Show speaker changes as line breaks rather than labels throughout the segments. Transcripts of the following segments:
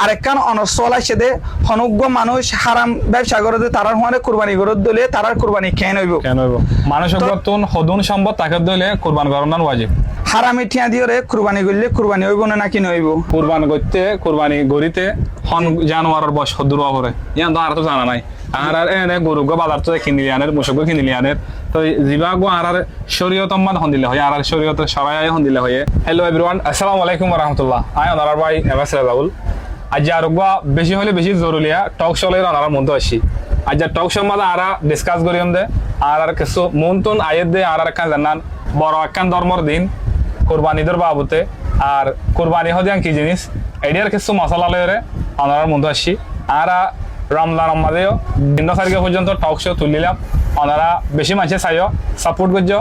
আরেকখান অনসল আসে দে হনুজ্ঞ মানুষ হারাম ব্যবসা করে দে তারার হওয়ারে কুরবানি গরত দলে তারার কুরবানি কেন হইব
মানুষ গতন হদুন সম্পদ তাকে দলে কুরবান করানোর ওয়াজিব
হারামি ঠিয়া দিয়ে রে কুরবানি করলে কুরবানি হইব না নাকি নইব
কুরবান করতে কুরবানি গরিতে হন জানোয়ারের বয়স হদুর করে ইয়ান তো আর তো জানা নাই আর এনে গরু গো বাজার তো কিনিলি আনের মুসক কিনিলি আনের তো জিবা গো আর শরীয়ত আম্মাদ হন দিলে হয় আর শরীয়ত সরাই হন দিলে হয় হ্যালো এভরিওয়ান আসসালামু আলাইকুম ওয়া রাহমাতুল্লাহ আয় ওনার ভাই এবাস রাজাউল আজ আর বেশি হলে বেশি জরুরিয়া টক শোলের ওনার মধ্যে আসি আজ টক শোর মধ্যে আর ডিসকাস করিম দে আর কিছু মনতুন আয়ের দে আর একখান জানান বড় একখান ধর্মর দিন কোরবানিদের বাবুতে আর কোরবানি হদিয়ান কি জিনিস এডিয়ার কিছু মশলা লয়ে ওনার মধ্যে আসি আর রমজান আমাদেরও 3 তারিখ পর্যন্ত টক শো তুলিলাম ওনারা বেশি মানুষে চাইও সাপোর্ট করছো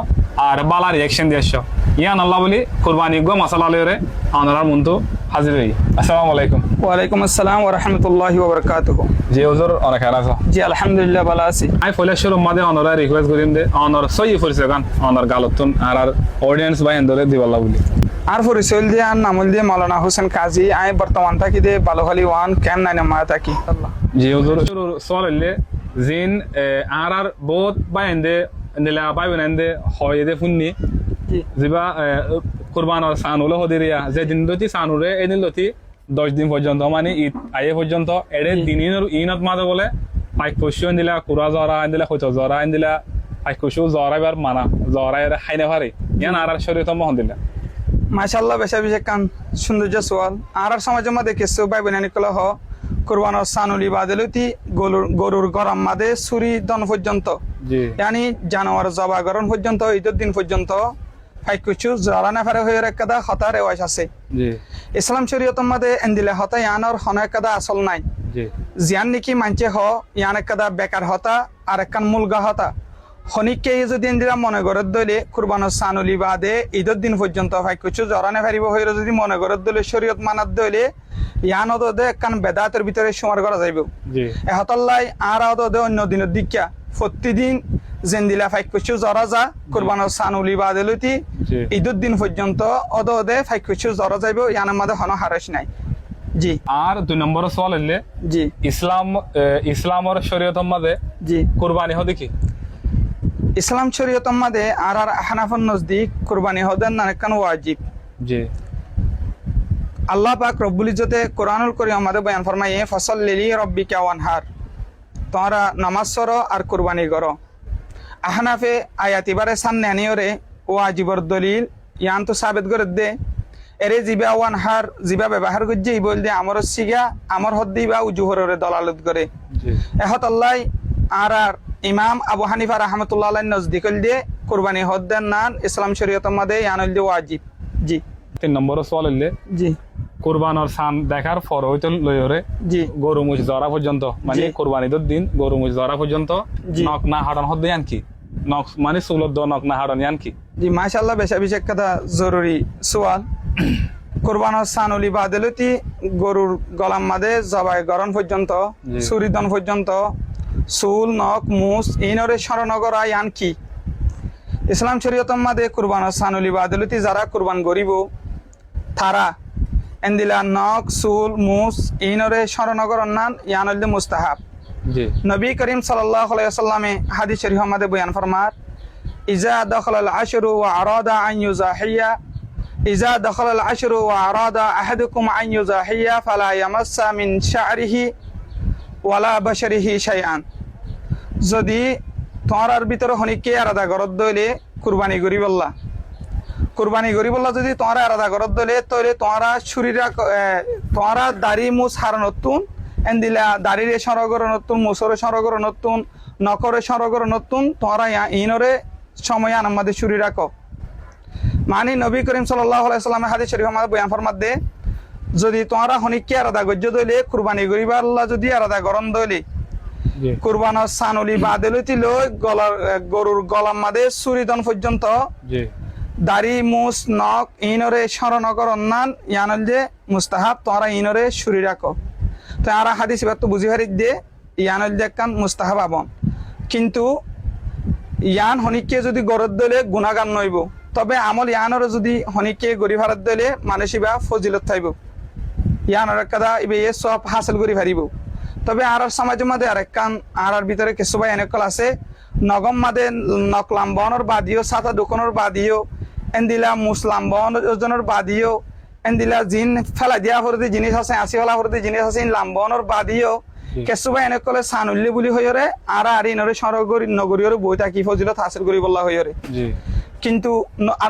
আর বালা রিয়াকশন দিয়েছো ইয়ান আল্লাহ বলি কোরবানি গো মশলা লয়ে ওনার মন্তু হাজির হই আসসালামু আলাইকুম
ওয়ালাইকুম আসসালাম ওয়া রাহমাতুল্লাহি ওয়া বারাকাতুহু
জি হুজুর অনেক আছো
জি আলহামদুলিল্লাহ ভালো আছি
আই ফলেশ্বর মাদে অনরা রিকোয়েস্ট করিম দে অনর সই ফরিছে গান অনর গালতুন আর অডিয়েন্স বাই এন্ডরে দিবাল্লাহ বলি
আর পরিচয় দিয়ে আর নামল দিয়ে মাওলানা হোসেন কাজী আই বর্তমান থাকি দে বালুখালী ওয়ান ক্যাম্প 9 মা থাকি আল্লাহ
জি হুজুর সওয়ালে জিন আর বহুত বাই এন্ডে নিলা বাই বেনন্দে হয় দে ফুন্নি
জি
জিবা কুরবানর সানুল হদিরিয়া যে দিন দতি সানুরে এদিন লতি 10 দিন পর্যন্ত মানে ঈদ আয়ে পর্যন্ত এড়ে দিনের ইনত মাঝে বলে পাইক পশু দিলা কুরা জরা দিলা হইতো জরা দিলা পাইক পশু জরা বার মানা জরা এর খাইনে পারে ইয়ান আর শরীয়ত মহন দিলা
মাশাআল্লাহ বেশা বেশা কান সৌন্দর্য সোয়াল আর সমাজের মধ্যে কিছু ভাই বোনানি কল হ কুরবানর সানুলি বাদলতি গরুর গরম মাদে সুরি দন পর্যন্ত
জি
ইয়ানি জানোয়ার জবা গরম পর্যন্ত ঈদের দিন পর্যন্ত ফাইক কিছু জরা না ফারে হয়ে একটা হতা রেওয়াজ আছে
জি
ইসলাম শরীয়তের মধ্যে এন্দিলে হতা ইয়ানর হন একটা আসল নাই
জি
জিয়ান নাকি মানছে হ ইয়ান একটা বেকার হতা আর একখান মুলগা হতা হনিককে যদি এন্দিরা মনে গরত দলে কুরবানর সানুলি বাদে ঈদের দিন পর্যন্ত ফাইক কিছু জরানে ফারিব হয়ে যদি মনে গরত দলে শরীয়ত মানাত দলে ইয়ান ওদে একখান বেদাতের ভিতরে সমার করা যাইব
জি
এহতাল্লাই আর ওদে অন্য দিনের দিকা প্রতিদিন জেন্দিলা ফাইক কিছু জরা যা কুরবানর সানুলি বাদে লইতি ঈদের দিন পর্যন্ত ওদে ফাইক কিছু জরা যাইব ইয়ানের মধ্যে হন হারেস নাই জি
আর 2 নম্বর সওয়াল হইলে
জি
ইসলামর শরীয়তর মাঝে
জি
কুরবানি হদি কি
ইসলাম শরীয়তর মধ্যে আর হানাফার নজদিক কুরবানি হদেন না একখান ওয়াজিব
জি
আল্লাহ পাক রব্বুল ইজ্জতে কোরআনুল কারীম আমাদের বয়ান ফরমায়ে ফাসাল্লি রাব্বিকা ওয়ানহার তোমরা নামাজ পড়ো আর কুরবানি করো আহনাফে আয়াত এবারে সামনে আনিওরে ওয়াজিবর দলিল ইয়ান তো সাবেত করে দে এরে জিবা ওয়ানহার জিবা ব্যবহার করছে ই বল দে আমার সিগা আমার হদ্দি বা উজুহরে দলালত করে
জি
এহত আল্লাহ আর ইমাম আবু হানিফা রাহমাতুল্লাহ আলাইহি নজদিক দিয়ে কুরবানি হদ্দেন নান ইসলাম শরীয়তের মধ্যে ইয়ানুল দি ওয়াজিব জি
3 নম্বর সওয়াল হইলে
জি
কুরবানর সান দেখার পর হইতো লয়রে
জি
গরু মুজ জরা পর্যন্ত মানে কুরবানির দিন গরু মুজ জরা পর্যন্ত
জি।
নক না হাড়ন হদ্দে আন কি নক মানে সুলত দ নক না হাড়ন আন কি
জি মাশাআল্লাহ বেশা বেশা কথা জরুরি সোয়াল কুরবানর সানুলি বাদলতি গরুর গলাম মাদে জবাই গরন পর্যন্ত
জি।
সুরিদন পর্যন্ত সুল নক মুস ইনরে শরণগর আয়ান কি ইসলাম শরীয়তের মধ্যে কুরবানর সানুলি বাদলতি যারা কুরবান গরিব তারা এন্দিলা নক সুল মুস ইনরে শরণগর নান ইয়ানুল মুস্তাহাব
জি
নবী করিম সাল্লাল্লাহু আলাইহি ওয়াসাল্লামে হাদিস শরীফ মধ্যে বয়ান ফরমার ইজা দাখালাল আশরু ওয়া আরাদা আন ইউজাহিয়া ইজা দাখালাল আশরু ওয়া আরাদা আহাদুকুম আন ইউজাহিয়া ফালা ইয়ামাসসা মিন শা'রিহি ওয়ালা বাশারিহি শাইআন যদি তোমার ভিতরে হনিকে আলাদা গরদ দইলে কুরবানি করিবল্লা যদি তোমার আলাদা গরদ দইলে তইলে তোমারা শরীরা তোমারা দাড়ি মুছ হারানতুন এন্দিলা দাড়িরে সরগর নতুন মুসরে সরগর নতুন নকরে সরগর নতুন তোমরা ইনরে সময় আমাদের শুরি রাখো মানে নবী করিম সাল্লাল্লাহু আলাইহি সাল্লামের হাদিস শরীফ আমাদের বয়ান ফরমাত দে যদি তোমরা হনিকে আলাদা গজ্জ দইলে কুরবানি করিবা আল্লাহ যদি আলাদা গরম দইলে
জি
কুরবানর সানুলি বাদলতি লই গরুর গলাম মাদে সুরিদন পর্যন্ত
জি
দাড়ি মুস নক ইনরে শরণগর নান ইয়ানল যে মুস্তাহাব তোমরা ইনরে শুরি রাখো তো আর হাদিস এবার তো বুঝি হারি দিয়ে ইয়ানুল দেখান মুস্তাহাব আবন কিন্তু ইয়ান হনিকে যদি গরত দলে গুণাগান নইব তবে আমল ইয়ানর যদি হনিকে গরি ভারত দলে মানসিবা ফজিলত থাইব ইয়ানোর কাদা ইবে সব হাসিল করি পারিব তবে আর সমাজের মধ্যে আর কান আর ভিতরে কিছু ভাই এনেকল আছে নগম মাদে নকলাম বনর বাদিও সাতা দোকানের বাদিও এন্দিলা মুসলাম বনের বাদিও এন্দিলা জিন ফেলা দিয়া হরতে জিনিস আছে আসি ফেলা হরতে জিনিস আছে লাম্বনের বাদিও কিছু ভাই এনেকলে সানুল্লি বুলি হইরে আর ইনরে সরগরি নগরীর বই থাকি ফজিলত হাসিল করি বলা হইরে কিন্তু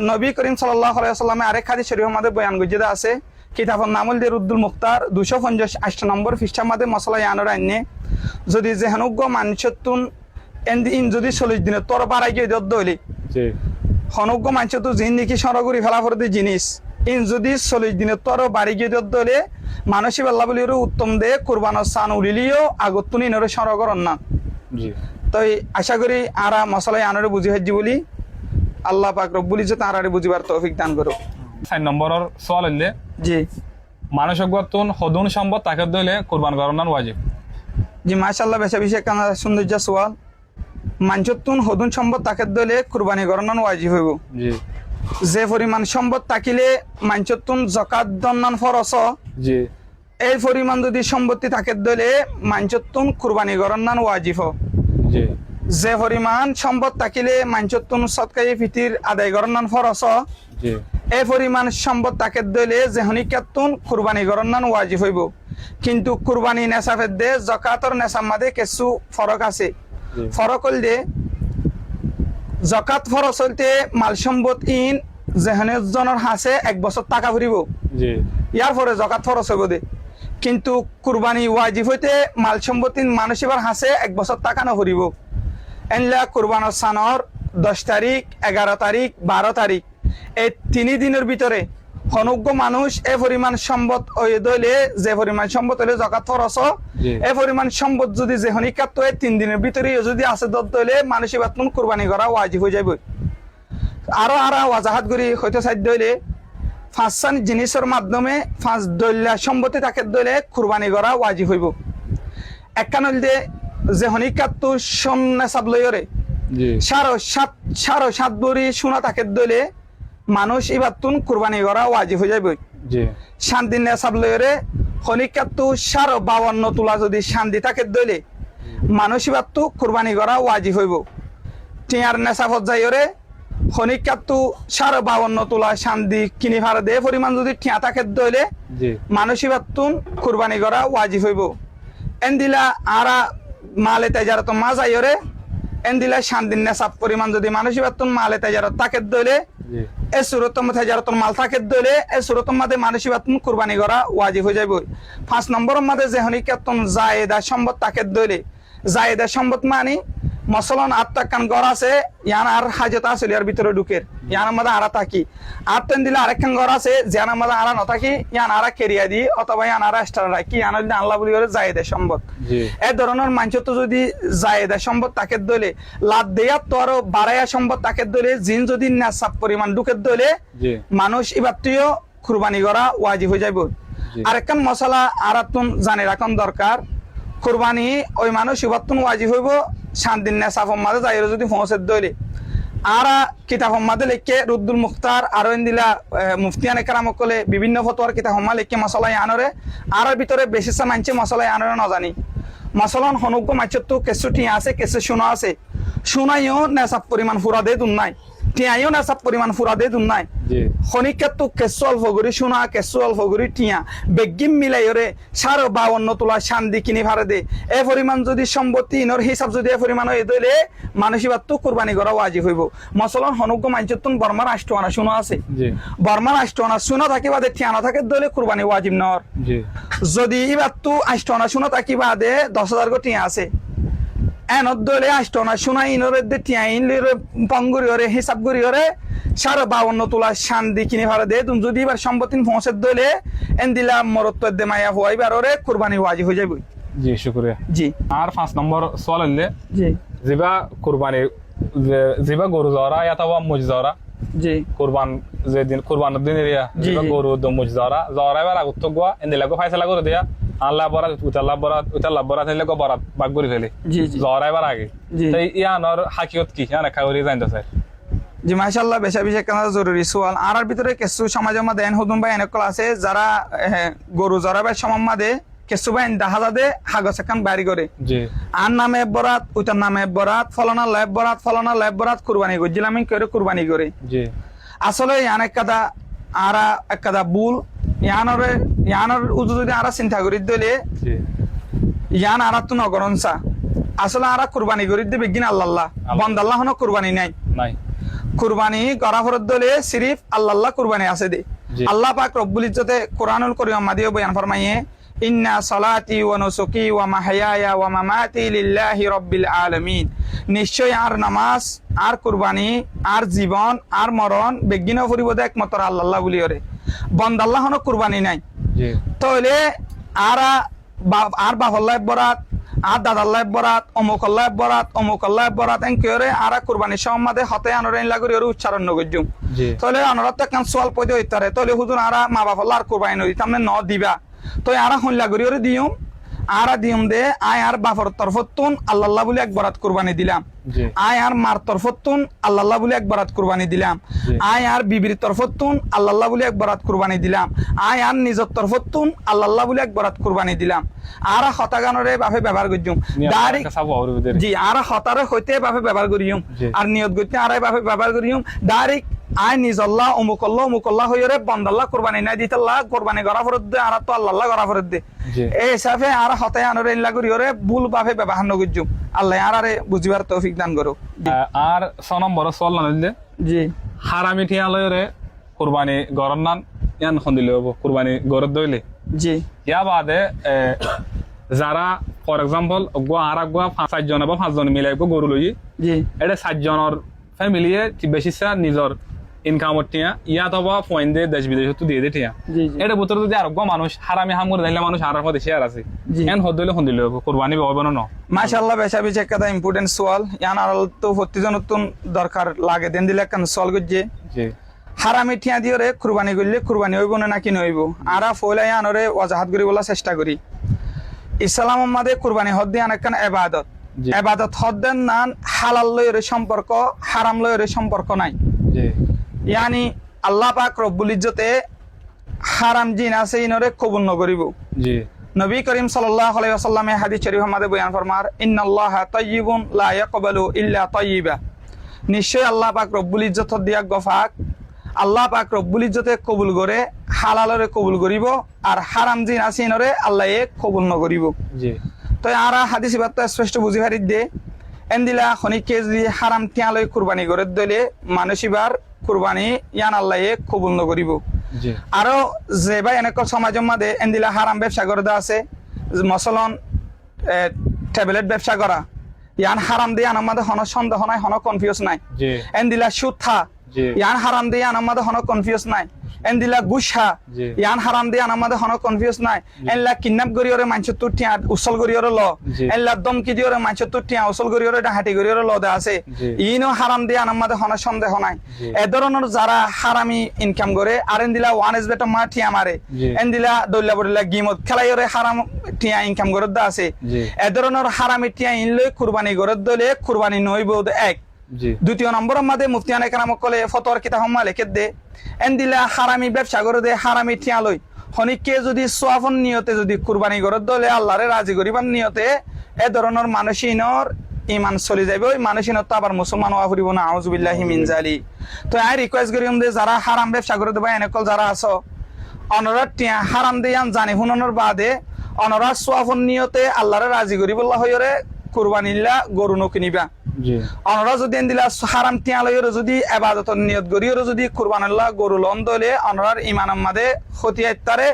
নবী করিম সাল্লাল্লাহু আলাইহি ওয়াসাল্লামে আরেক হাদিস শরীফের মধ্যে বয়ান গজিদা আছে কিতাবুন নামুল দে রুদ্দুল মুখতার 258 নম্বর পৃষ্ঠার মধ্যে মশলা ইয়ানোর আইনে যদি যেহনুগ্য মানসতুন ইন যদি 40 দিনে তোর বাড়াই গিয়ে দদ দইলি হনুগ্য মানসতু জিন নাকি সরগরি ফেলা ফরতে জিনিস ইন যদি 40 দিনে তোর বাড়ি গিয়ে দদ দইলে মানসিক আল্লাহ বলির উত্তম দে কুরবানোর সান উলিলিও আগতুন ইনরে সরগরন না তো আশা করি আরা মশলা ইয়ানোরে বুঝি হজ্জি বলি আল্লাহ পাক রব্বুল ইজ্জত আরারে বুঝিবার তৌফিক দান করো
4 নম্বরের সওয়াল হইলে
জি
মানুষ গতুন হদুন সম্পদ তাকে দইলে কুরবান করানোর ওয়াজিব
জি মাশাআল্লাহ বেশা বেশি কানা সৌন্দর্য সওয়াল মানচতুন হদুন সম্পদ তাকে দইলে কুরবানি করানোর ওয়াজিব হইব
জি
যে পরিমাণ সম্পদ থাকিলে মানচতুন যাকাত দন্নান ফরজ
জি
এই পরিমাণ যদি সম্পত্তি তাকে দইলে মানচতুন কুরবানি করানোর ওয়াজিব
জি
যে পরিমাণ সম্পদ থাকিলে মানচতুন সদকায়ে ফিতির আদায় করানোর ফরজ
জি
এই পরিমাণ সম্পদ তাকে দইলে যেহনিকাতুন কুরবানি করানোর ওয়াজিব হইব কিন্তু কুরবানি নেসাফের দে যাকাতর নেসাব মাঝে কিছু ফরক আছে ফরক হল যে যাকাত ফরজ হইতে মাল সম্পদ ইন যেহনজনের হাসে 1 বছর টাকা ভরিব
জি
ইয়ার পরে যাকাত ফরজ হইব দে কিন্তু কুরবানি ওয়াজিব হইতে মাল সম্পদ ইন মানুষের হাসে 1 বছর টাকা না ভরিব এনলা কুরবানোর সানর 10 তারিখ 11 তারিখ 12 তারিখ এই 3 দিনের ভিতরে হনুগ্য মানুষ এ পরিমাণ সম্পদ দইলে যে পরিমাণ সম্পদ হইলে যাকাত ফরজ এ পরিমাণ সম্পদ যদি যে হনিকাত 3 দিনের ভিতরে যদি আছে দদ দইলে মানুষের বাতন কুরবানি করা ওয়াজিব হয়ে যাবে আরো ওয়াজাহাত করি হয়তো সাইড দইলে 5 জিনিসের মাধ্যমে 5 দইলা সম্পত্তি তাকে দইলে কুরবানি করা ওয়াজিব হইব একখান হইল যে হনিকাত সোন নেসাব লইরে
জি
7.5 বড়ি সোনা তাকে দইলে মানুষ ইবাতুন কুরবানি করা ওয়াজিব হয়ে যাবে
জি
শান্তি নেসাব লইরে হনিকাত 52 তোলা যদি শান্তি তাকে দইলে মানুষ ইবাতু কুরবানি করা ওয়াজিব হইব টিয়ার নেসাবত যাইরে হনিকাত 52 তোলা শান্তি কিনি ভাড়া দে পরিমাণ যদি টিয়া তাকে দইলে
জি
মানুষ ইবাতুন কুরবানি করা ওয়াজিব হইব এন্দিলা আরা মালে তেজারত মা যাইরে এন্দিলা শান্তি নেসাব পরিমাণ যদি মানুষ ইবাতুন মালে তেজারত তাকে দইলে
জি
এ সুরতম তেজারতর মাল থাকে দইলে এ সুরতম মাদে মানুষই বাতুন কুরবানি করা ওয়াজিব হয়ে যাবে 5 নম্বরের মাদে যে হনিকাতুন জায়েদা সম্পদ তাকে দইলে জায়েদা সম্পদ মানে মসলন আত্মাকান ঘর আছে ইয়ান আর হাজত আছে এর ভিতরে ঢুকের ইয়ান আমাদের আরা থাকি আর তেন দিলে আরেকখান ঘর আছে যান আমাদের আরা ন থাকি ইয়ান আরা কেরিয়া দি অথবা ইয়ান আরা স্টার রাখি ইয়ান যদি আল্লাহ বলি করে জায়েদা সম্পদ এই ধরনের মানুষ তো যদি জায়েদা সম্পদ তাকে দইলে লাদ দেয়া তো আরো বাড়াইয়া সম্পদ তাকে দইলে জিন যদি নেশাব পরিমাণ ঢুকের দইলে মানুষ ইবাত্তিও কুরবানি করা ওয়াজিব হয়ে যাবে আরেকখান মশলা আরাতুন জানে রাখন দরকার কুরবানি ওই মানুষ ইবাত্তুন ওয়াজিব হইব শান্তিন নেশাব মাঝে যাই যদি পৌঁছে দইলে আরা কিতাব মাদে লেখে রুদ্দুল মুখতার আরো দিলা মুফতিয়ান একরাম কলে বিভিন্ন ফতোয়ার কিতাব লেখে মশলা আনরে আর ভিতরে বেশি মানছে মশলা আনরে না জানি মশলন হনুগ্য মাছতো কেসু টিয়া আছে কেসু সোনা আছে সোনাইও নেশাব পরিমাণ ফুরা দে দুন নাই টিয়াইও নেশাব পরিমাণ ফুরা দে দুন নাই খনিকাতো কেসু অল্প গরি সোনা কেসু অল্প গরি টিয়া বেগিম মিলাইরে 52 তোলা শান্তি কিনি ভাড়া দে এ পরিমাণ যদি সম্পত্তি ইনর হিসাব যদি এ পরিমাণ হয়ে দইলে মানুষিবাতো কুরবানি করা ওয়াজিব হইব মসলন হনুগ্য মানচতুন বর্মার 8 আনা সোনা আছে বর্মার 8 আনা সোনা থাকি বাদে টিয়া না থাকে দইলে কুরবানি ওয়াজিব নর যদি ইবাতো 8 আনা সোনা থাকি বাদে 10000 গো টিয়া আছে এনত দইলে 8 আনা সোনা ইনরে দে টিয়া ইনলে পঙ্গুরি ওরে হিসাব করি ওরে 52 তোলা শান্তি কিনে ভাড়া দে তুমি যদি এবার সম্পত্তি পৌঁছে দইলে এন্দিলা মরত্ব দে মায়া হইবার ওরে কুরবানি ওয়াজিব হয়ে যাবে
জি শুকরিয়া
জি
আর 5 নম্বর সওয়াল হইলে
জি
জিবা কুরবানি জিবা গরু জরা অথবা মুজ জরা
জি
কুরবান যে দিন কুরবানের দিন এরিয়া জিবা গরু দ মুজ জরা জরা এবার আগত গোয়া এন্দিলা গো ফায়সালা করে দিয়া আল্লাহ বরাত উতাল্লাহ বরাত হইলে গো বরাত বাগ করে ফেলে
জি জি
জরা এবার আগে তাই ইয়ানোর হাকিকত কি ইয়ানা খাওরি জানতে স্যার
জি মাশাআল্লাহ বেশা বেশি কেন জরুরি সোয়াল আর ভিতরে কিছু সমাজের মধ্যে এন হুদুম ভাই এনেকল আছে যারা গরু জরাবের সময় মধ্যে কিছু ভাই দেখা যাবে হাগজ এখন বাড়ি করে
জি
আর নামে বরাত ওইটার নামে বরাত ফলানা লেব বরাত কুরবানি করছিলাম করে কুরবানি করে
জি
আসলে ইয়ান একটা আরা একটা বুল ইয়ানোর উজু যদি আরা চিন্তা করি দিলে
জি
ইয়ান আরা তো নগরনসা আসলে আরা কুরবানি করি দিবে গিন আল্লাহ বন্দাল্লাহ হনো কুরবানি নাই
নাই
কুরবানি করা ফরত দলে সিরিফ আল্লাহ কুরবানি আছে দে
জি।
আল্লাহ পাক রব্বুল ইজ্জতে কোরআনুল কারীম মাদিও বয়ান ফরমাইয়ে ইন্না সালাতি ওয়া নুসুকি ওয়া মাহইয়ায়া ওয়া মামাতি লিল্লাহি রাব্বিল আলামিন নিশ্চয় আর নামাজ আর কুরবানি আর জীবন আর মরণ বেগিন ফরিবদে একমাত্র আল্লাহ বলি ওরে বন্দাল্লাহ হনো কুরবানি নাই
জি
তাহলে আর বাহল্লাহ বরাত আর দাদাল্লাহ বরাত অমুক আল্লাহ বরাত এন কেরে আর কুরবানি সম্মাদে হতে আনরে লাগরি ওর উচ্চারণ নগজুম
জি
তাহলে অনরত কেন সোয়াল পয়দে হইতারে তাহলে হুজুর আরা মা বাপ আর কুরবানি নই তামনে ন দিবা তো আরা হন লাগরি ওরে দিউম আরা দিউম দে আয় আর বাপর তরফতুন আল্লাহ বলে এক বরাত কুরবানি দিলাম
জি
আয় আর মার তরফতুন আল্লাহ বলে এক বরাত কুরবানি দিলাম
জি।
আয় আর বিবির তরফতুন আল্লাহ বলে এক বরাত কুরবানি দিলাম আয় আর নিজের তরফতুন আল্লাহ বলে এক বরাত কুরবানি দিলাম আর হতাগানরে বাপে ব্যবহার করজুম ডাইরেক্ট
সাবো আর ভিতরে
জি আর হতারে হইতে বাপে ব্যবহার করিম
জি।
আর নিয়ত করতে আর বাপে ব্যবহার করিম ডাইরেক্ট আয় নিজল্লাহ অমুকল্লাহ হইরে বন্দাল্লাহ কুরবানি নাই দিতাল্লাহ কুরবানি করা ফরত দে আর তো আল্লাহ করা ফরত দে
জি
এই হিসাবে আর হতে আনরে ইল্লা করি ওরে ভুল ভাবে ব্যবহার নগজুম আল্লাহ আর আরে বুঝিবার তৌফিক দান করো
আর 6 নম্বর সোয়াল না দিলে
জি
হারামি ঠিয়া লয়রে কুরবানি গরন নান ইয়ান খন দিলে হবো কুরবানি গরত দইলে
জি
ইয়া বাদে যারা ফর এক্সাম্পল গোয়া আর গোয়া 5 জন বা 5 জন মিলে গরু লই
জি
এটা 7 জনের ফ্যামিলিয়ে বেশি নিজর ইনকামর টিয়া ইয়া অথবা পয়েন্ট দিয়ে দেশ বিদেশ তো দিয়ে টিয়া
জি জি
এটা ভিতরে যদি আরোগ্য মানুষ হারামি হামুর দিলে মানুষ আর মধ্যে শেয়ার আছে
জি।
এন হদিলে হন দিলে কুরবানি হবে না
মাশাআল্লাহ বেশা বেশি একটা ইম্পর্টেন্ট সোয়াল ইয়ান আর তো প্রতিজন নতুন দরকার লাগে দেন দিলে কেন সোয়াল গজ্জে
জি
হারামি ঠিয়া দিয়ে রে কুরবানি করলে কুরবানি হইব না নাকি নইব আরা ফলাই আনরে ওয়াজাহাত করি বলা চেষ্টা করি ইসলাম মাদে কুরবানি হদ দিয়ে অনেক এবাদত
জি।
এবাদত হদ দেন নান হালাল লয়ের সম্পর্ক হারাম লয়ের সম্পর্ক নাই
জি
ইয়ানি আল্লাহ পাক রব্বুল ইজ্জতে হারাম জিন আছে ইনরে কবুল নকরিব
জি
নবী করিম সাল্লাল্লাহু আলাইহি ওয়াসাল্লামে হাদিস শরীফ আমাদের বয়ান ফরমার ইন্নাল্লাহা তাইয়্যিবুন লা ইয়াকবালু ইল্লা তাইয়্যিবা নিশ্চয় আল্লাহ পাক রব্বুল ইজ্জত দিয়া গফাক আল্লাহ পাক রব্বুল ইজ্জতে কবুল করে হালালরে কবুল করিব আর হারাম জিন আছে ইনরে আল্লাহ কবুল নকরিব
জি
তো আরা হাদিস বার্তা স্পষ্ট বুঝি হারি দে এন্দিলা খনিকে যদি হারাম তিয়ালই কুরবানি করে দলে মানুষিবার কুরবানি ইয়ান আল্লাহ কবুল নকরিব
জি
আরো যে ভাই এনেক সমাজের মধ্যে এন্দিলা হারাম ব্যবসা করে আছে মসলন ট্যাবলেট ব্যবসা করা ইয়ান হারাম দিয়ে আনার মধ্যে হন সন্দেহ নাই হন কনফিউজ নাই
জি
এন্দিলা সুথা
জি
ইয়ান হারাম দিয়ে আনার মধ্যে হন কনফিউজ নাই এন্দিলা গুসা
জি।
ইয়ান হারাম দিয়ে আনার মধ্যে হন কনফিউজ নাই এনলা কিডন্যাপ করিওরে মানুষ তুটিয়া উসল করিওরে ল
জি।
এনলা দমকি দিওরে মানুষ তুটিয়া উসল করিওরে ডাহাটি করিওরে ল দে আছে
জি।
ইনো হারাম দিয়ে আনার মধ্যে হন সন্দেহ নাই
জি।
এ ধরনের যারা হারামি ইনকাম করে আর এন্দিলা ওয়ান এস বেটা মা ঠিয়া মারে
জি।
এন্দিলা দল্লা বড়লা গিমত খেলাইরে হারাম টিয়া ইনকাম করে দা আছে
জি।
এ ধরনের হারামি টিয়া ইনলই কুরবানি করে দলে কুরবানি নইব এক
জি
দ্বিতীয় নম্বরের মধ্যে মুফতিয়ানে কেরাম কলে ফতোয়ার কিতাব হাম্মা লেখে দে এন্দিলা হারামি ব্যবসা করে দে হারামি ঠিয়া লই হনিকে যদি সোয়াফন নিয়তে যদি কুরবানি করে দলে আল্লাহরে রাজি করিবার নিয়তে এ ধরনের মানুষিনর ইমান চলি যাবে ওই মানুষিনত তো আবার মুসলমান হওয়া ফুরিব না আউযুবিল্লাহি মিন জালি তো আই রিকোয়েস্ট করিম দে যারা হারাম ব্যবসা করে দেবা এনেকল যারা আছো অনরা টিয়া হারাম দিয়ান জানি হুননের বাদে অনরা সোয়াফন নিয়তে আল্লাহরে রাজি করিবল্লাহ হইরে কুরবানিল্লা গরু নকিনিবা
জি
অনরা যদি এন্দিলা হারাম তিয়ালয়ের যদি ইবাদতের নিয়ত করিওর যদি কুরবানুল্লাহ গরু লন দলে অনরার ইমান আমাদে খতিয়াইতারে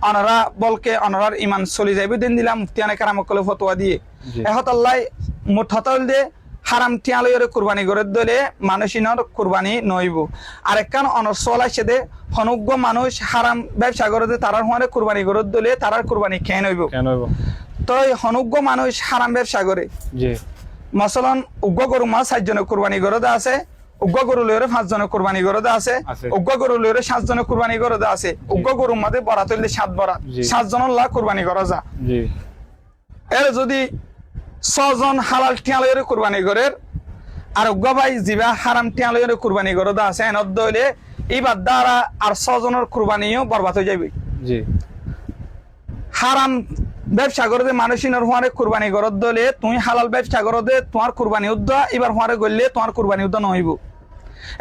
অনরা বলকে অনরার ইমান চলি যাইবে দেন দিলা মুফতিয়ানে কেরাম কলে ফতোয়া দিয়ে
জি।
এহত আল্লাহ মুঠাতল দে হারাম তিয়ালয়ের কুরবানি করে দলে মানুষিনর কুরবানি নইব আরেকখান অনর চলাইছে দে হনুজ্ঞ মানুষ হারাম ব্যবসা করে দে তারার হমারে কুরবানি করে দলে তারার কুরবানি খেয়ে নইব
কেন হইব
তো হনুজ্ঞ মানুষ হারাম ব্যবসা করে
জি
মসলন উগ্র গরু মা 7 জনের কুরবানি গরদা আছে উগ্র গরু লইরে 5 জনের কুরবানি গরদা আছে
আছে।
উগ্র গরু লইরে 7 জনের কুরবানি গরদা আছে উগ্র গরুর মধ্যে বরাত হইলে 7 বরাত
জি।
7 জনের লা কুরবানি করা যা
জি
এর যদি 6 জন হালাল টিয়া লইরে কুরবানি করে আর ভাই জিবা হারাম টিয়ালয়ের কুরবানি করো দা আছে এনত দইলে এবার দ্বারা আর 6 জনের কুরবানিও বরবাদ হয়ে যাবে
জি
হারাম ব্যবসা করে দে মানুষিনের হওয়ারে কুরবানি করত দলে তুমি হালাল ব্যবসা করো দে তোমার কুরবানি উদ্দা এবার হওয়ারে গড়লে তোমার কুরবানি উদ্দা নহইব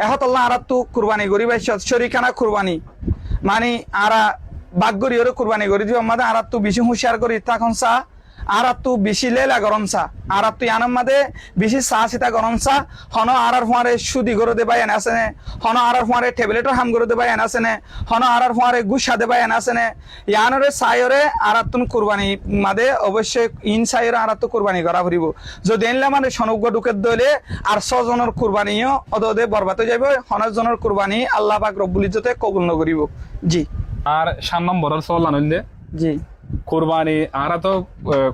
এখন আল্লাহ আর তো কুরবানি করি ভাই শরিকানা কুরবানি মানে আরা বাগরি ওরে কুরবানি করি দিব আমাদের আর তো বেশি হুঁশিয়ার করি তখন চা আর তো বেশি লেলা গরম চা আর তো ইয়ানার মাঝে বেশি চা সিতা গরম চা হন আর ফোয়ারে সুদি করে দেবাই এনে আছে নে হন আর ফোয়ারে ট্যাবলেটর হাম করে দেবাই এনে আছে নে হন আর ফোয়ারে গুসা দেবাই এনে আছে নে ইয়ানরে সাইরে আর তুন কুরবানি মাদে অবশ্যই ইন সাইরে আর তো কুরবানি করা ফুরিব যদি এনলা মানে সনজ্ঞ ঢুকে দলে আর 6 জনের কুরবানিও অদদে বরবাদ হয়ে যাবে 9 জনের কুরবানি আল্লাহ পাক রব্বুল ইজ্জতে কবুল নকরিব জি
আর 7 নম্বরের সওয়াল আনলে
জি
কুরবানি আরা তো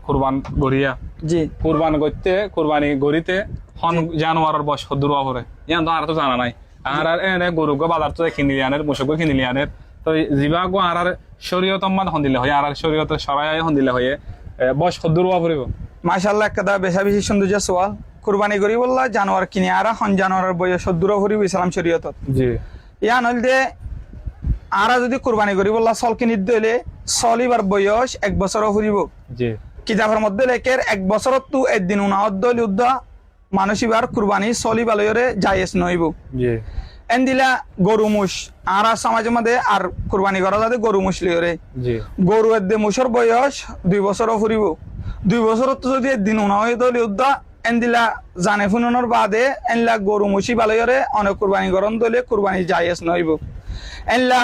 কুরবান গরিয়া
জি
কুরবান করতে কুরবানি গরিতে হন জানোয়ারের বয়স দূর করে ইয়ান তো আর তো জানা নাই আর এনে গরু গো বাজার তো কিনি আনের মুসক কিনি আনের তো জিবা গো আর শরীয়ত মান হন দিলে হয় আর শরীয়ত সরাই হন দিলে হয় বয়স দূর পড়িব
মাশাআল্লাহ একটা বেশা বেশি সৌন্দর্য সওয়াল কুরবানি করি বললা জানোয়ার কিনে আর হন জানোয়ারের বয়স দূর করিব ইসলাম শরীয়তত
জি
ইয়ান হইলে আরা যদি কুরবানি করি বললা সল কিনি দিলে সলিবার বয়স 1 বছর ফুরিব
জি
কিতাবের মধ্যে লেখের 1 বছরত তো একদিন উনাদ্দল উদ্দা মানুষিবার কুরবানি সলিবালয়রে জায়েজ নইব
জি
এন্দিলা গরু মুশ আরা সমাজের মধ্যে আর কুরবানি করা যাতে গরু মুশ লিওরে
জি
গরু এদ্দে মুশর বয়স 2 বছর ফুরিব 2 বছরত তো যদি একদিন উনাদ্দল উদ্দা এন্দিলা জানে ফুননের বাদে এনলা গরু মুশি বালয়রে অনেক কুরবানি করন দলে কুরবানি জায়েজ নইব এনলা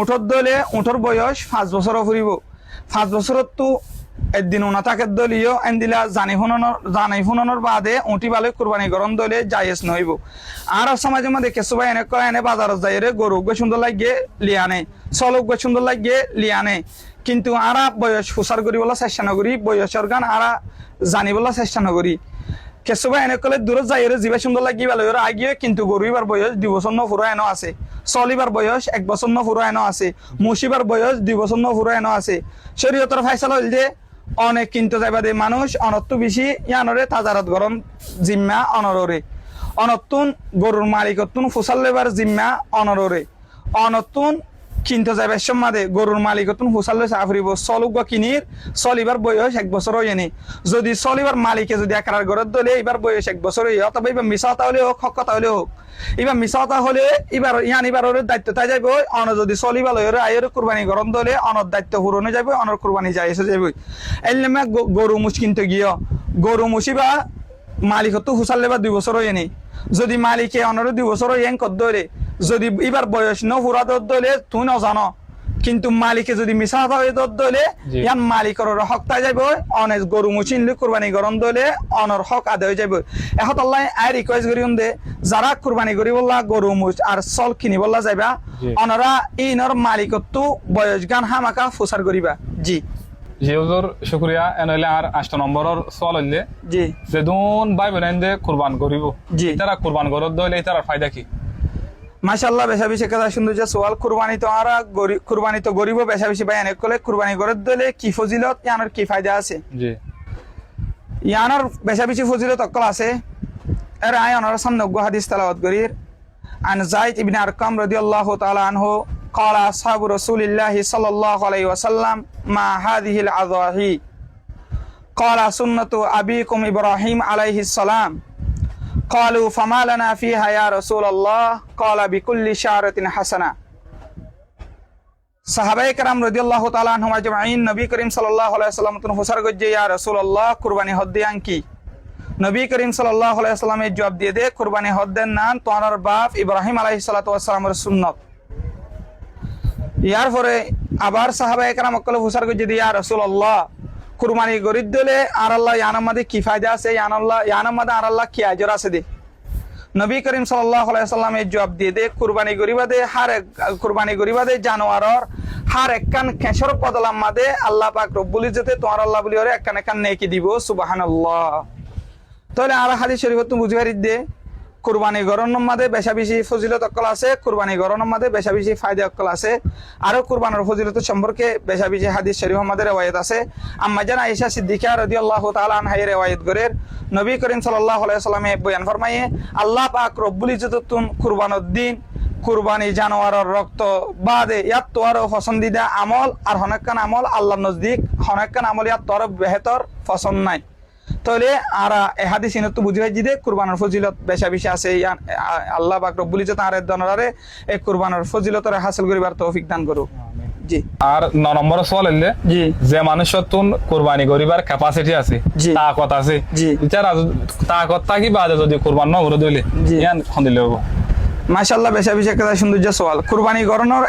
উঠর দলে উঠর বয়স 5 বছর ফুরিব 5 বছরত তো একদিন উনা থাকে দলীয় এন্দিলা জানি ফুননের বাদে উঠি বালে কুরবানি করন দলে জায়েজ নইব আর সমাজের মধ্যে কিছু ভাই এনে কয় এনে বাজারত যাইরে গরু গে সুন্দর লাগে লিয়ানে চলক গে সুন্দর লাগে লিয়ানে কিন্তু আরা বয়স ফুসার করি বলা চেষ্টা নকরি বয়সের গান আরা জানি বলা চেষ্টা নকরি কিছু ভাই এনে কলে দূরত যাইরে জিবা সুন্দর লাগি ভালো আগিয়ে কিন্তু গরু এবার বয়স 2 বছর ন ফুরা এনো আছে চলিবার বয়স 1 বছর ন ফুরা এনো আছে মুসিবার বয়স 2 বছর ন ফুরা এনো আছে শরীয়তের ফায়সালা হইল যে অনেক কিন্তু যাইবা দে মানুষ অনত্ত বেশি ইয়ানরে তাজারত গরম জিম্মা অনররে অনতুন গরুর মালিকতুন ফুসাল লেবার জিম্মা অনররে অনতুন কিনতে যাবে সম্মাদে গরুর মালিকতুন ফুসাল লে সাফরিব সলুগ কিনির চলিবার বয়স 1 বছর হইনি যদি চলিবার মালিকে যদি একরার গরত দলে এবার বয়স 1 বছর হই অথবা এবার মিসাতা হলে হোক হকতা হলে হোক এবার মিসাতা হলে এবার ইয়ান এবার ওর দায়িত্ব তাই যাইব অন যদি চলিবা লয়রে আয়ের কুরবানি গরম দলে অনর দায়িত্ব পূরণে যাইব অনর কুরবানি যাই এসে যাইব এলমে গরু মুশ কিনতে গিয়ে গরু মুশিবা মালিকতো ফুসাল লেবার 2 বছর হইনি যদি মালিকে অনর 2 বছর হইন কত দলে যদি এবার বয়স ন ফুরা দলে তুই ন জানো কিন্তু মালিকে যদি মিসাতা হয়ে দলে ইয়ান মালিকর হক তাই যাইব অনেক গরু মুচিনলে কুরবানি গরম দলে অনর হক আদায় হয়ে যাইব এখন আল্লাহ আই রিকোয়েস্ট করি দে যারা কুরবানি করি বললা গরু মুচ আর চল কিনি বললা যাইবা অনরা ইনর মালিকতো বয়স গান হামাকা ফুসার করিবা জি
জি হুজুর শুকরিয়া এনলে আর 8 নম্বরের সওয়াল হইলে
জি
যেদুন ভাই বোনেন্দে কুরবান করিব
জি
তারা কুরবান করত দলে তার ফায়দা কি
মাশাআল্লাহ বেশা বেশি কথা সুন্দর যে সওয়াল কুরবানি তো আর কুরবানি তো গরিব বেশা বেশি ভাই অনেক কলে কুরবানি করে দিলে কি ফজিলত ইয়ানোর কি ফায়দা আছে
জি
ইয়ানোর বেশা বেশি ফজিলত অকল আছে এর আয় অনর সামনে হাদিস তেলাওয়াত করির আন যায়েদ ইবনে আরকাম রাদিয়াল্লাহু তাআলা আনহু قال اصحاب رسول الله صلى الله عليه وسلم ما هذه العضاحي قال سنة ابيكم ابراهيم عليه السلام قالوا فما لنا فيها يا رسول الله قال بكل شعرة حسنة সাহাবায়ে কেরাম রাদিয়াল্লাহু তাআলা আনহুম আজমাইন নবী করিম সাল্লাল্লাহু আলাইহি ওয়াসাল্লাম তুন হুসার গজ্জে ইয়া রাসূলুল্লাহ কুরবানি হদ্দিয়ান কি নবী করিম সাল্লাল্লাহু আলাইহি ওয়াসাল্লামের জবাব দিয়ে দে কুরবানি হদ্দেন নান তোনার বাপ ইব্রাহিম আলাইহিস সালাতু ওয়াস সালামের সুন্নাত ইয়ার পরে আবার সাহাবায়ে কেরাম কল হুসার গজ্জে ইয়া রাসূলুল্লাহ কুরবানি গরিদ দিলে আর আল্লাহ ইয়ানামাদে কি ফায়দা আছে ইয়ানামাদে আর আল্লাহ কি আজর আছে দে নবী করিম সাল্লাল্লাহু আলাইহি ওয়াসাল্লামের জবাব দিয়ে দে কুরবানি গরিবাদে জানোয়ারর হার একখান কেশর বদলাম মাদে আল্লাহ পাক রব্বুল ইজ্জতে তোমার আল্লাহ বলি ওরে একখান নেকি দিব সুবহানাল্লাহ তাহলে আর হাদিস শরীফত বুঝি হারিদ দে কুরবানি গরনের মাঝে বেশা বেশি ফজিলত অকল আছে, কুরবানি গরনের মাঝে বেশা বেশি ফায়দা অকল আছে। আরো কুরবানের ফজিলত সম্পর্কে বেশা বেশি হাদিস শরীফ আমাদের রিওয়ায়াত আছে। আম্মা জান আয়েশা সিদ্দিকা রাদিয়াল্লাহু তাআলা আনহা রিওয়ায়াত করেন, নবী করিম সাল্লাল্লাহু আলাইহি ওয়াসাল্লামে বয়ান ফরমায়ে, আল্লাহ পাক রব্বুল ইজ্জতুন কুরবানের দিন কুরবানি জানোয়ারের রক্ত বাদে ইয়াত তো আরো পছন্দিদা আমল আর হনেকান আমল আল্লাহর নজদিক হনেকান আমল ইয়াত তো আরো বেহতর পছন্দ নাই। তাহলে আর এই হাদিস ইনত বুঝি ভাই যে কুরবানের ফজিলত বেশা বেশি আছে। আল্লাহ পাক রব্বুল ইজ্জত আর দনরারে এই কুরবানের ফজিলতরে হাসিল করিবার তৌফিক দান করুক। জি।
আর 9 নম্বর সওয়াল হইলে
জি
যে মানুষের তুন কুরবানি করিবার ক্যাপাসিটি আছে,
জি।
তাকত আছে,
জি।
বিচার তাকত থাকি বাদে যদি কুরবান ন করে দিলে
জি।
ইয়ান হন্দিলে হবো।
মাশাআল্লাহ বেশা বেশি একটা সৌন্দর্য সওয়াল। কুরবানি গরনের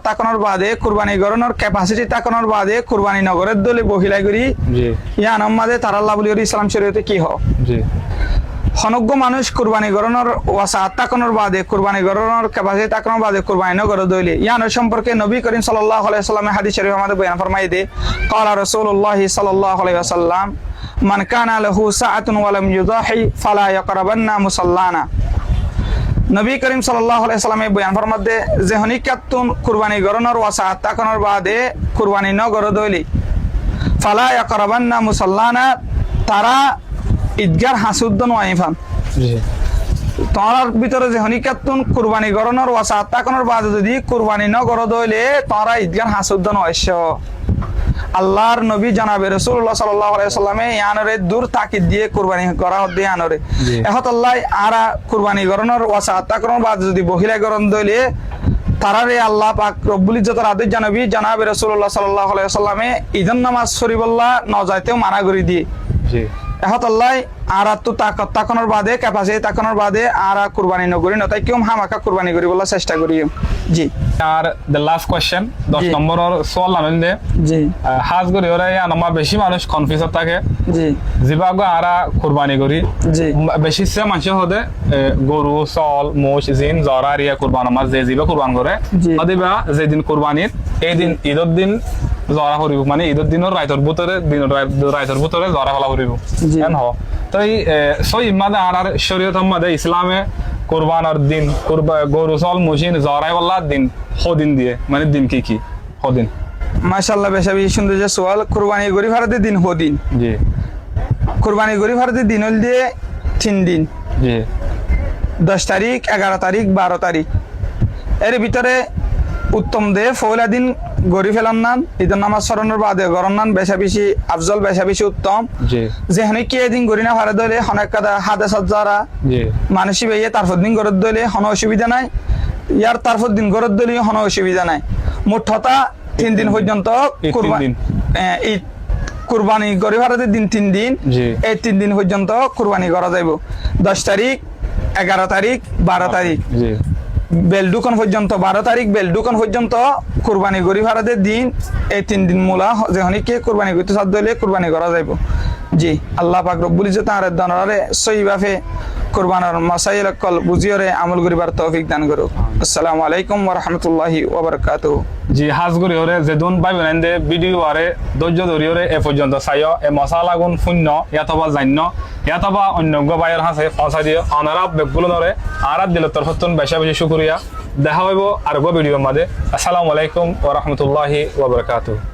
তাকানোর বাদে কুরবানি গরনের ক্যাপাসিটি তাকানোর বাদে কুরবানি নগরের দলে বহিলাই করি
জি
ইয়ান আমাদের তারাল্লাহ বলি ইসলাম শরীয়তে কি হ
জি
হনজ্ঞ মানুষ কুরবানি গরনের ওয়াসা তাকানোর বাদে কুরবানি গরনের ক্যাপাসিটি তাকানোর বাদে কুরবানি নগর দইলে ইয়ানের সম্পর্কে নবী করিম সাল্লাল্লাহু আলাইহি ওয়াসাল্লামের হাদিস শরীফ আমাদের বয়ান ফরমাই দে, ক্বালা রাসূলুল্লাহ সাল্লাল্লাহু আলাইহি ওয়াসাল্লাম, মান কানা লাহু সাআতুন ওয়া লাম ইউযাহি ফালা ইয়াকরাবান্না মুসাল্লানা। নবী করিম সাল্লাল্লাহু আলাইহি ওয়াসাল্লামে বয়ান ফরমাতে যে হনিকাতুন কুরবানি গরনের ওয়াসা তাকানোর বাদে কুরবানি নগর দইলে ফালা ইয়াকরাবান্না মুসাল্লানা, তারা ঈদগার হাসুদ্দন ওয়াইফান।
জি
তোমার ভিতরে যে হনিকাতুন কুরবানি গরনের ওয়াসা তাকানোর বাদে যদি কুরবানি নগর দইলে তারা ঈদগার হাসুদ্দন ওয়াইশ। আল্লাহর নবী জানাবে রাসূলুল্লাহ সাল্লাল্লাহু আলাইহি ওয়াসাল্লামে ইয়ানরে দূর তাকিদ দিয়ে কুরবানি করা হতে ইয়ানরে এহতাল্লাহ আরা কুরবানি গরনের ওয়াসা তাকানোর বাদে যদি বহিলা গরন দইলে তারারে আল্লাহ পাক রব্বুল ইজ্জতের আদেশ জানাবি জানাবে রাসূলুল্লাহ সাল্লাল্লাহু আলাইহি ওয়াসাল্লামে ঈদন নামাজ শরীফুল্লাহ ন যাইতেও মানা করে দিয়ে
জি
এহতাল্লাহ আরা তো তাকানোর বাদে ক্যাপাসিটি তাকানোর বাদে আরা কুরবানি নগরি নতাই কেউ হামাকা কুরবানি করি বলা চেষ্টা করি। জি।
আর দ্য লাস্ট কোয়েশ্চেন 10 নম্বরের সওয়াল আনলে
জি
হাজ করি ওরা আমার বেশি মানুষ কনফিউজ থাকে
জি
জিবাগ আরা কুরবানি করি
জি
বেশি সে মানুষ হদে গরু সল মোষ জিন জরা রিয়া কুরবান আমার যে জিবা কুরবান করে অদিবা যেদিন কুরবানির এই দিন ঈদের দিন জরা করিব, মানে ঈদের দিনের রাইতর ভিতরে রাইতর ভিতরে জরা ফলা করিব কেন হ। তো এই সই মাদে আর শরীয়ত মাদে ইসলামে কুরবানের দিন গরু সল মুশিন জরাই ওয়াল্লাহ দিন হদিন দিয়ে মানে দিন কি কি হদিন।
মাশাআল্লাহ বেশা বেশি সুন্দর যে সওয়াল। কুরবানি গরি ভারতে দিন হদিন।
জি
কুরবানি গরি ভারতে দিন হল দিয়ে 3 দিন।
জি
10 তারিখ 11 তারিখ 12 তারিখ এর ভিতরে উত্তম দে ফৌলা দিন গরি ফেলান নান ঈদের নামাজ স্মরণের বাদে গরম নান বেশা বেশি আফজল বেশা বেশি উত্তম।
জি
যেখানে কি এদিন গরি না ভারে দলে হনেকাদা হাদে সজ্জারা
জি
মানুষই বেয়ে তারপর দিন গরত দলে হন অসুবিধা নাই, ইয়ার তারপর দিন গরত দলে হন অসুবিধা নাই। মোট হতা 3 দিন পর্যন্ত কুরবানি গরি ভারতে দিন 3 দিন। এই 3 দিন পর্যন্ত কুরবানি করা যাইব। 10 তারিখ 11 তারিখ 12 তারিখ
জি
বেলডুকন পর্যন্ত 12 তারিখ বেলডুকন পর্যন্ত কুরবানি গরি ভারতের দিন। এই 3 দিন মূলা যেখানে কে কুরবানি করতে সাধ্য হলে কুরবানি করা যাইব। জি আল্লাহ পাক রব্বুল ইজ্জত আর দনরারে সহিভাবে কুরবানের মাসাইল কল বুঝিয়রে আমল করিবার তৌফিক দান করুক। আসসালামু আলাইকুম ওয়া রাহমাতুল্লাহি ওয়া বারাকাতুহু।
জি হাজ করি ওরে যেদুন ভাই বেনাইন্দে ভিডিও আরে ধৈর্য ধরি ওরে এ পর্যন্ত চাইও এ মশালা গুণ শূন্য ইয়াতবা জান্য ইয়াতবা অন্য ভাইয়ের হাসে পৌঁছাই দিও আনারা বেগুলো ধরে আরাত দিল তোর হতুন বেশা বেশি শুকরিয়া। দেখা হইব আর ভিডিও মাঝে। আসসালামু আলাইকুম ওয়া রাহমাতুল্লাহি ওয়া বারাকাতুহু।